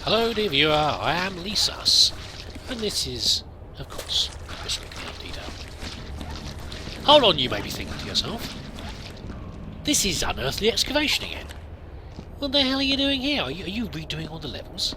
Hello dear viewer, I am leesusss, and this is, of course, Viscera detail. Hold on, you may be thinking to yourself. This is unearthly excavation again. What the hell are you doing here? Are you redoing all the levels?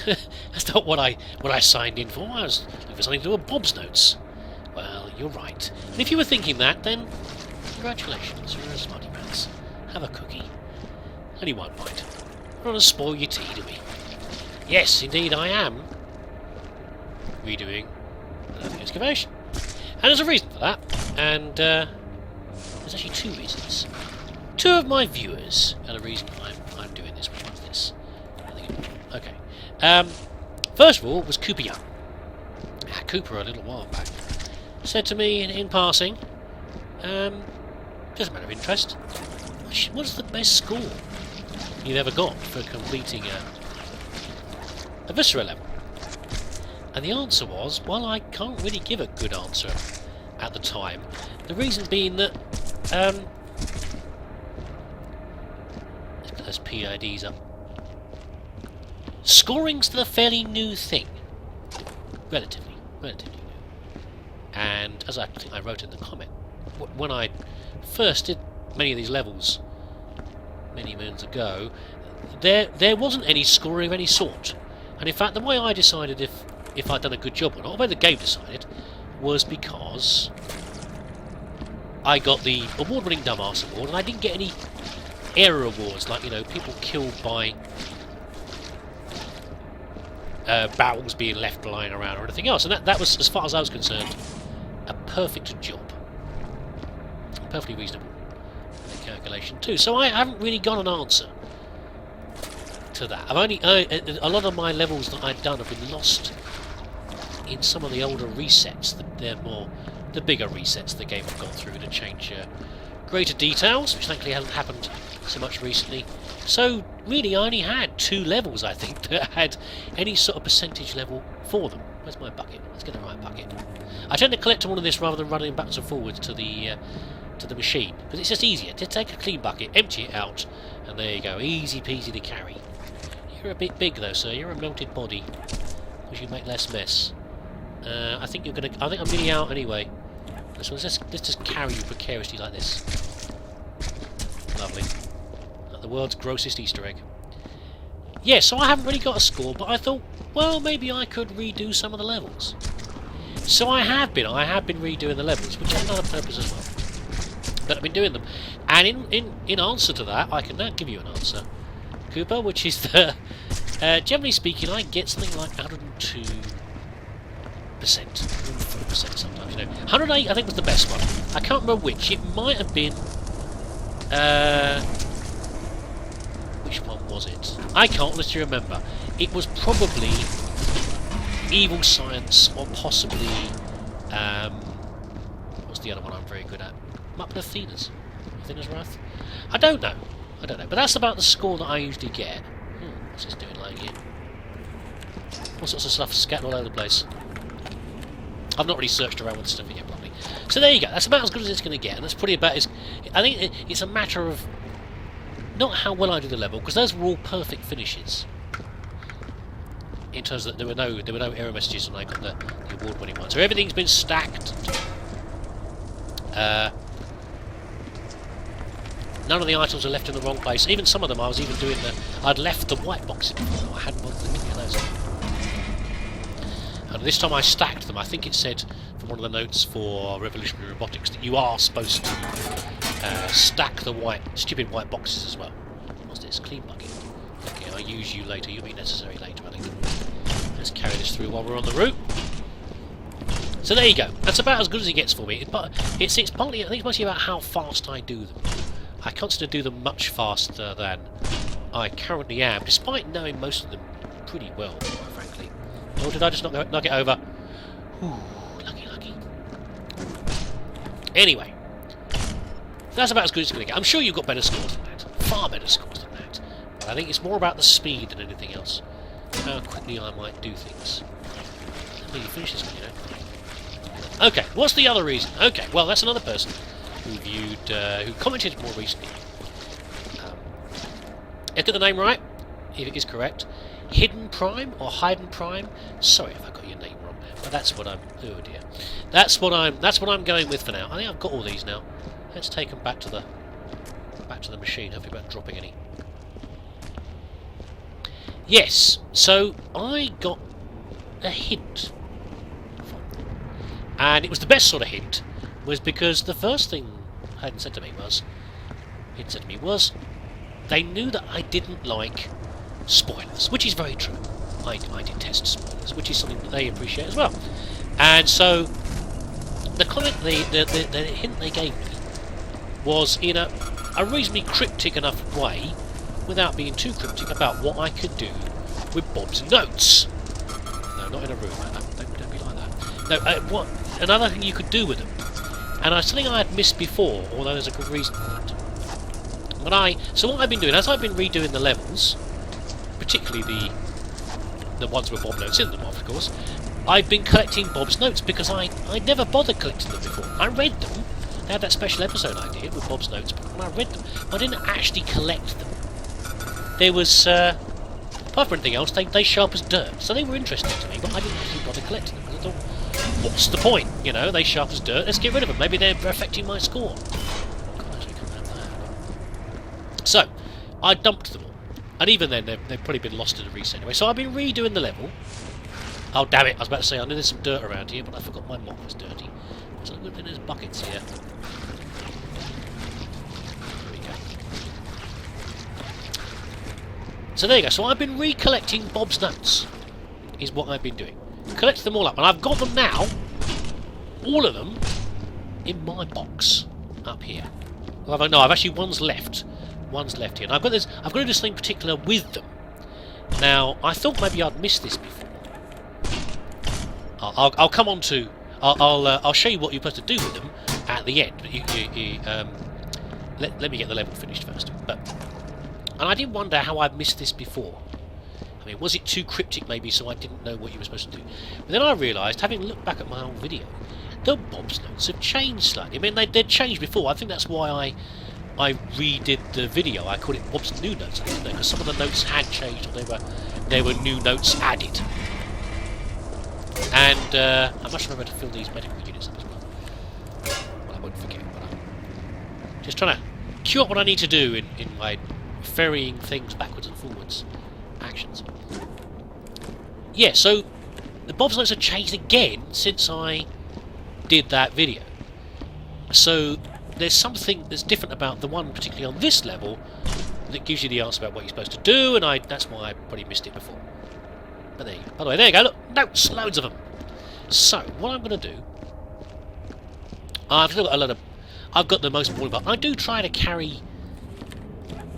That's not what I signed in for. I was looking for something to do with Bob's notes. Well, you're right. And if you were thinking that, then congratulations, you're a smarty pants. Have a cookie. Only one bite. I don't want to spoil your tea, do we? Yes, indeed I am redoing the excavation. And there's a reason for that. And there's actually two reasons. Two of my viewers are the reason I'm doing this. Which one's this? Okay. First of all was Cooper Young. Cooper, a little while back, said to me in passing, just a matter of interest, what's the best score you've ever got for completing a Viscera level? And the answer was, well, I can't really give a good answer at the time. The reason being that, let's put those PIDs up. Scoring's still a fairly new thing. Relatively new. And as I think I wrote in the comment, when I first did many of these levels many moons ago, there wasn't any scoring of any sort. And in fact, the way I decided if I'd done a good job or not, the way the game decided, was because I got the award-winning Dumbass Award, and I didn't get any error awards, like, you know, people killed by barrels being left lying around or anything else. And that was, as far as I was concerned, a perfect job. Perfectly reasonable calculation too. So I haven't really got an answer to that. I've only a lot of my levels that I've done have been lost in some of the older resets. They're more the bigger resets the game have gone through to change greater details, which thankfully hasn't happened so much recently. So really, I only had 2 levels, I think, that had any sort of percentage level for them. Where's my bucket? Let's get the right bucket. I tend to collect all of this rather than running backwards and forwards to the machine, because it's just easier to take a clean bucket, empty it out, and there you go, easy peasy to carry. You're a bit big though, sir. You're a melted body. We should make less mess. I think I'm nearly out anyway. So let's just carry you precariously like this. Lovely. Like the world's grossest Easter egg. Yeah, so I haven't really got a score, but I thought, well, maybe I could redo some of the levels. So I have been redoing the levels, which has another purpose as well. But I've been doing them, and in answer to that, I can now give you an answer, Cooper, which is that generally speaking, I get something like 102%, 104% sometimes. You know, 108 I think was the best one. I can't remember which. It might have been. Which one was it? I can't honestly remember. It was probably Evil Science, or possibly what's the other one I'm very good at? Muppet Athena's Wrath? I don't know. But that's about the score that I usually get. What's this doing like here? All sorts of stuff scattered all over the place. I've not really searched around with stuff yet, probably. So there you go. That's about as good as it's going to get, and that's pretty about as. I think it's a matter of not how well I do the level, because those were all perfect finishes. In terms that there were no error messages when I got the award-winning one. So everything's been stacked. None of the items are left in the wrong place. Even some of them I was even doing I'd left the white boxes before. I hadn't bothered to get those. And this time I stacked them. I think it said from one of the notes for Revolutionary Robotics that you are supposed to stack the stupid white boxes as well. What's this? Clean bucket. Okay, I'll use you later. You'll be necessary later, I think. Let's carry this through while we're on the route. So there you go. That's about as good as it gets for me. But it's partly, I think it's mostly about how fast I do them. I constantly do them much faster than I currently am, despite knowing most of them pretty well, quite frankly. Or did I just knock it over? Ooh, lucky. Anyway, that's about as good as it's going to get. I'm sure you've got better scores than that. Far better scores than that. But I think it's more about the speed than anything else. How quickly I might do things. Let me finish this one, you know. Okay, what's the other reason? Okay, well, that's another person who commented more recently. Get the name right. if it is correct. Hidden Prime or Hidden Prime. Sorry if I got your name wrong, but that's what I'm. Oh dear. That's what I'm going with for now. I think I've got all these now. Let's take them back to the machine. Hopefully, without dropping any. Yes. So I got a hint, and it was the best sort of hint. Was because the first thing Hayden said to me was, they knew that I didn't like spoilers, which is very true. I detest spoilers, which is something that they appreciate as well. And so the comment, the hint they gave me was in a reasonably cryptic enough way, without being too cryptic, about what I could do with Bob's notes. No, not in a room. Don't be like that. No, what another thing you could do with them, and something I had missed before, although there's a good reason for it. So what I've been doing, as I've been redoing the levels, particularly the ones with Bob notes in them, of course, I've been collecting Bob's notes because I never bothered collecting them before. I read them. They had that special episode I did with Bob's notes, but when I read them, I didn't actually collect them. There was, apart from anything else, they show up as dirt, so they were interesting to me, but I didn't actually bother collecting them because I thought, what's the point? You know, they show up as dirt. Let's get rid of them. Maybe they're affecting my score. So, I dumped them all. And even then, they've probably been lost in a reset anyway. So I've been redoing the level. Oh, damn it. I was about to say, I know there's some dirt around here, but I forgot my mop was dirty. So I'm going to put there's buckets here. There we go. So there you go. So I've been recollecting Bob's notes, is what I've been doing. Collected them all up. And I've got them now, all of them, in my box up here. Well, no, I've actually one's left. One's left here. And I've got to do something particular with them. Now, I thought maybe I'd missed this before. I'll come on to. I'll show you what you're supposed to do with them at the end. But let me get the level finished first. And I did wonder how I'd missed this before. I mean, was it too cryptic maybe, so I didn't know what you were supposed to do? But then I realised, having looked back at my old video, the Bob's notes have changed slightly. I mean, they'd changed before. I think that's why I redid the video. I called it Bob's New Notes, because some of the notes had changed, or there were new notes added. And I must remember to fill these medical units up as well. Well, I won't forget, but I'm just trying to cue up what I need to do in my ferrying things backwards and forwards actions. Yeah, so the Bob's notes have changed again since I did that video. So there's something that's different about the one, particularly on this level, that gives you the answer about what you're supposed to do, and that's why I probably missed it before. But there you go. By the way, there you go. Look, notes, loads of them. So what I'm going to do, I've still got a lot of. I've got the most boring part. I do try to carry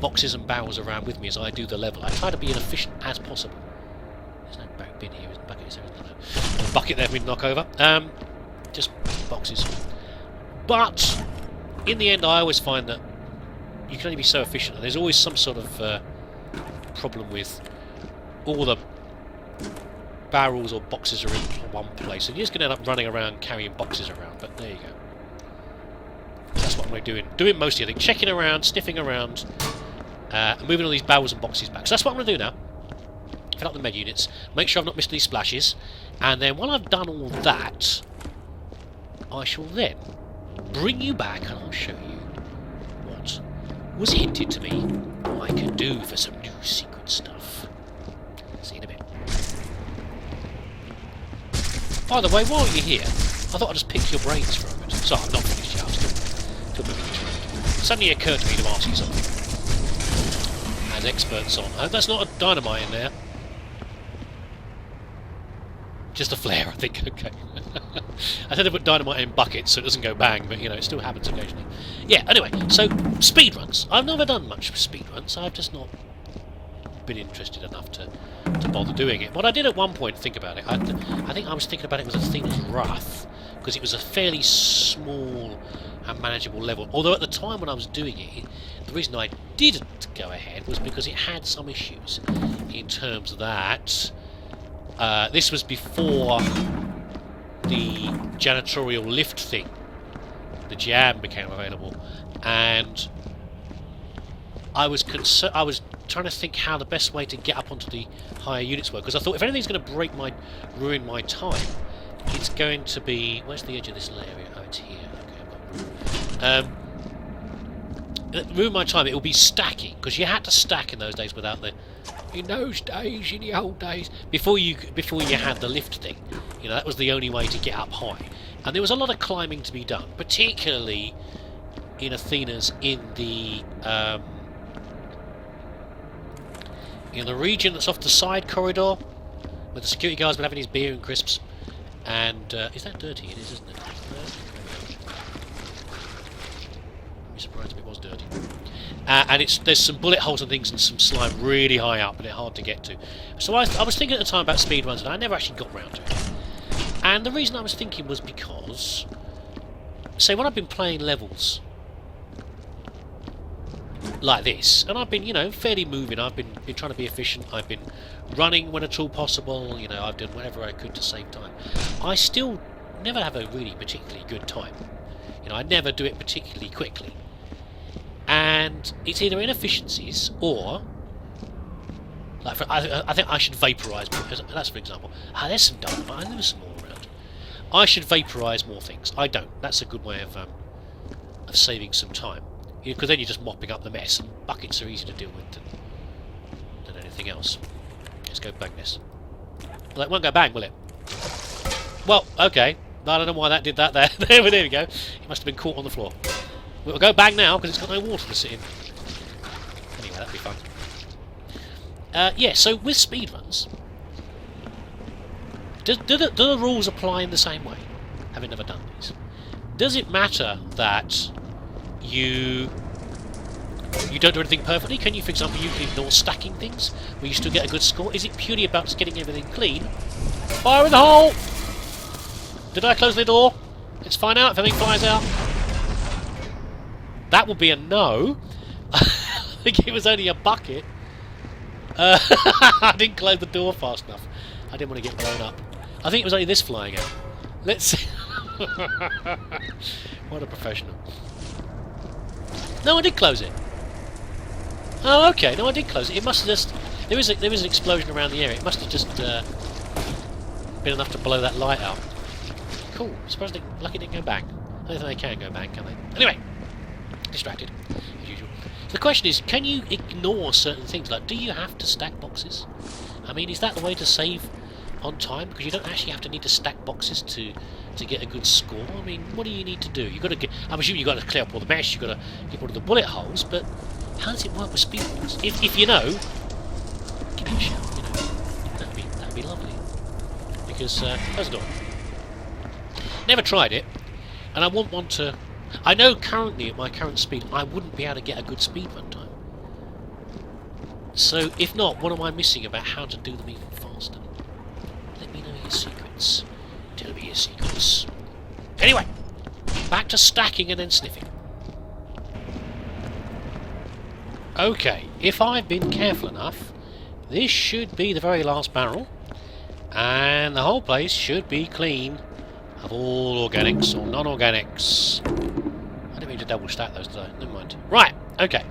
boxes and barrels around with me as I do the level. I try to be as efficient as possible. There's no bin here, isn't bucket? Is there? No. Bucket there for me to knock over. Just boxes. But in the end, I always find that you can only be so efficient. There's always some sort of problem with all the barrels or boxes are in one place, and you're just going to end up running around carrying boxes around. But there you go. That's what I'm doing mostly. I think checking around, sniffing around, and moving all these barrels and boxes back. So that's what I'm going to do now. Fill up the med units, make sure I've not missed any splashes, and then when I've done all that, I shall then bring you back and I'll show you what was hinted to me what I could do for some new secret stuff. See you in a bit. By the way, while you're here, I thought I'd just pick your brains for a minute. Sorry, I'm not finished yet, I'm still moving this around. Suddenly it occurred to me to ask you something. As experts on. I hope that's not a dynamite in there. Just a flare, I think. Okay. I tend to put dynamite in buckets so it doesn't go bang, but you know, it still happens occasionally. Yeah, anyway, so speedruns. I've never done much speedruns. I've just not been interested enough to bother doing it. But I did at one point think about it. I think I was thinking about it was Athena's Wrath, because it was a fairly small and manageable level. Although at the time when I was doing it, the reason I didn't go ahead was because it had some issues in terms of that. This was before the janitorial lift thing, the jam became available, and I was trying to think how the best way to get up onto the higher units were, because I thought if anything's going to ruin my time, it's going to be... Where's the edge of this area? Oh, it's here. Okay, I've got ruin my time. It will be stacking, because you had to stack in those days without the... In those days, in the old days, before you had the lift thing, you know, that was the only way to get up high, and there was a lot of climbing to be done, particularly in Athena's in the region that's off the side corridor, where the security guard's been having his beer and crisps. And is that dirty? It is, isn't it? I'd be surprised if it was dirty. And there's some bullet holes and things and some slime really high up, and it's hard to get to. So I was thinking at the time about speedruns, and I never actually got round to it. And the reason I was thinking was because, say, when I've been playing levels like this, and I've been, you know, fairly moving, I've been trying to be efficient, I've been running when at all possible, you know, I've done whatever I could to save time. I still never have a really particularly good time. You know, I never do it particularly quickly. And it's either inefficiencies or, like, I think I should vaporise more. That's for example. There's some dynamite. There's some more around. I should vaporise more things. I don't. That's a good way of saving some time. Because then you're just mopping up the mess, and buckets are easier to deal with than anything else. Let's go bang this. Well, it won't go bang, will it? Well, okay. I don't know why that did that there. There we go. It must have been caught on the floor. We'll go bang now, because it's got no water to sit in. Anyway, that'd be fun. Yeah, so with speedruns, do the rules apply in the same way? Having never done these. Does it matter that you don't do anything perfectly? Can you, for example, you can ignore stacking things where you still get a good score? Is it purely about just getting everything clean? Fire in the hole! Did I close the door? Let's find out if everything flies out. That would be a no. I think it was only a bucket. I didn't close the door fast enough. I didn't want to get blown up. I think it was only this flying out. Let's see. What a professional. No, I did close it. Oh, okay. No, I did close it. It must have just... There was an explosion around the area. It must have just been enough to blow that light out. Cool. Surprised lucky it didn't go bang. I don't think they can go bang, can they? Anyway. Distracted, as usual. So the question is, can you ignore certain things? Like, do you have to stack boxes? I mean, is that the way to save on time? Because you don't actually have to need to stack boxes to get a good score. I mean, what do you need to do? You've got to get... I'm assuming you've got to clear up all the mesh, you've got to get rid of the bullet holes, but how does it work with speedruns? If you know, give me a shout, you know. That'd be lovely. Because, close the door. Never tried it, and I want one to... I know currently at my current speed I wouldn't be able to get a good speedrun time. So if not, what am I missing about how to do them even faster? Let me know your secrets. Tell me your secrets. Anyway, back to stacking and then sniffing. Okay, if I've been careful enough, this should be the very last barrel, and the whole place should be clean of all organics or non-organics. I didn't mean to double stack those, did I? Never mind. Right, okay.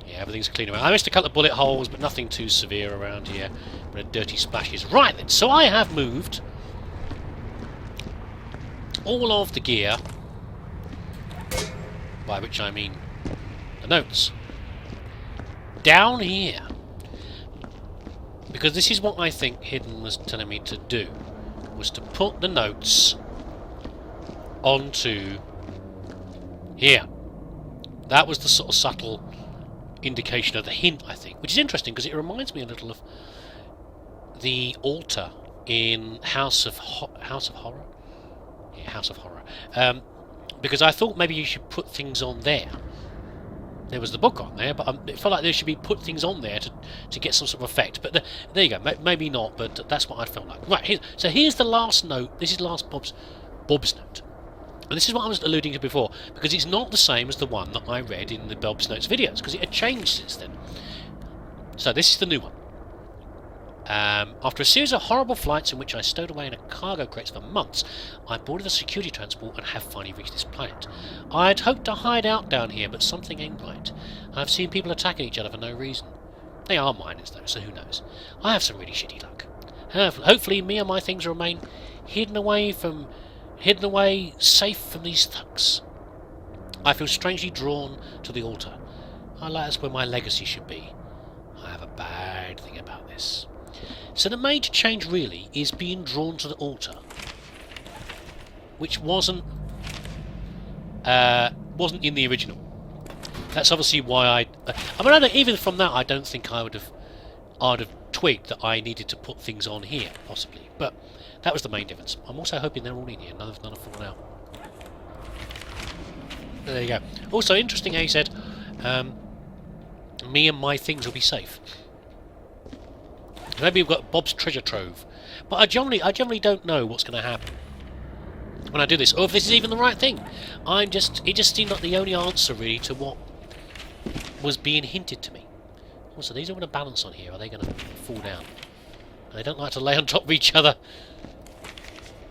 Yeah, everything's clean around. I managed to cut the bullet holes, but nothing too severe around here. But dirty splashes. Right then, so I have moved all of the gear, by which I mean the notes, down here. Because this is what I think Hidden was telling me to do, was to put the notes onto here. That was the sort of subtle indication of the hint, I think, which is interesting because it reminds me a little of the altar in House of Horror. Yeah, House of Horror. Because I thought maybe you should put things on there. There was the book on there, but it felt like there should be put things on there to get some sort of effect. But there you go. Maybe not, but that's what I felt like. Right, so here's the last note. This is last Bob's note. And this is what I was alluding to before, because it's not the same as the one that I read in the Bob's Notes videos, because it had changed since then. So this is the new one. After a series of horrible flights in which I stowed away in a cargo crates for months, I boarded a security transport and have finally reached this planet. I had hoped to hide out down here, but something ain't right. I've seen people attacking each other for no reason. They are miners, though, so who knows? I have some really shitty luck. Hopefully, me and my things remain hidden away, safe from these thugs. I feel strangely drawn to the altar. I like that's where my legacy should be. I have a bad thing about this. So the major change really is being drawn to the altar, which wasn't in the original. That's obviously why even from that, I don't think I'd have twigged that I needed to put things on here, possibly. But that was the main difference. I'm also hoping they're all in here. None have fallen out. There you go. Also, interesting how he said, me and my things will be safe. Maybe we've got Bob's treasure trove. But I generally don't know what's going to happen when I do this, or if this is even the right thing. It just seemed like the only answer, really, to what was being hinted to me. Also, these are going to balance on here. Are they going to fall down? They don't like to lay on top of each other.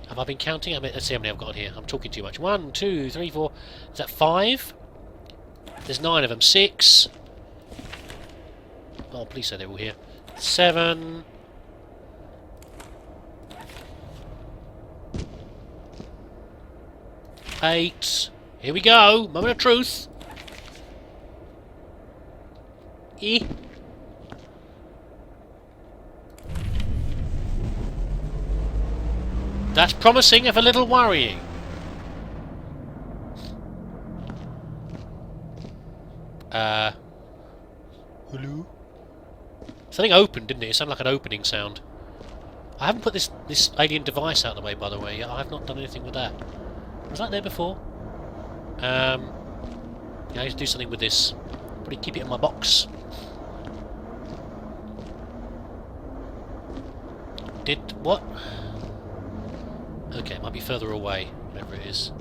Have I been counting? Let's see how many I've got on here. I'm talking too much. 1, 2, 3, 4. Is that 5? There's 9 of them. 6. Oh, please say they're all here. 7. 8. Here we go. Moment of truth. That's promising, if a little worrying. Hello? Something opened, didn't it? It sounded like an opening sound. I haven't put this alien device out of the way, by the way. I've not done anything with that. Was that there before? Yeah, I need to do something with this. Probably keep it in my box. What? Okay, it might be further away, whatever it is.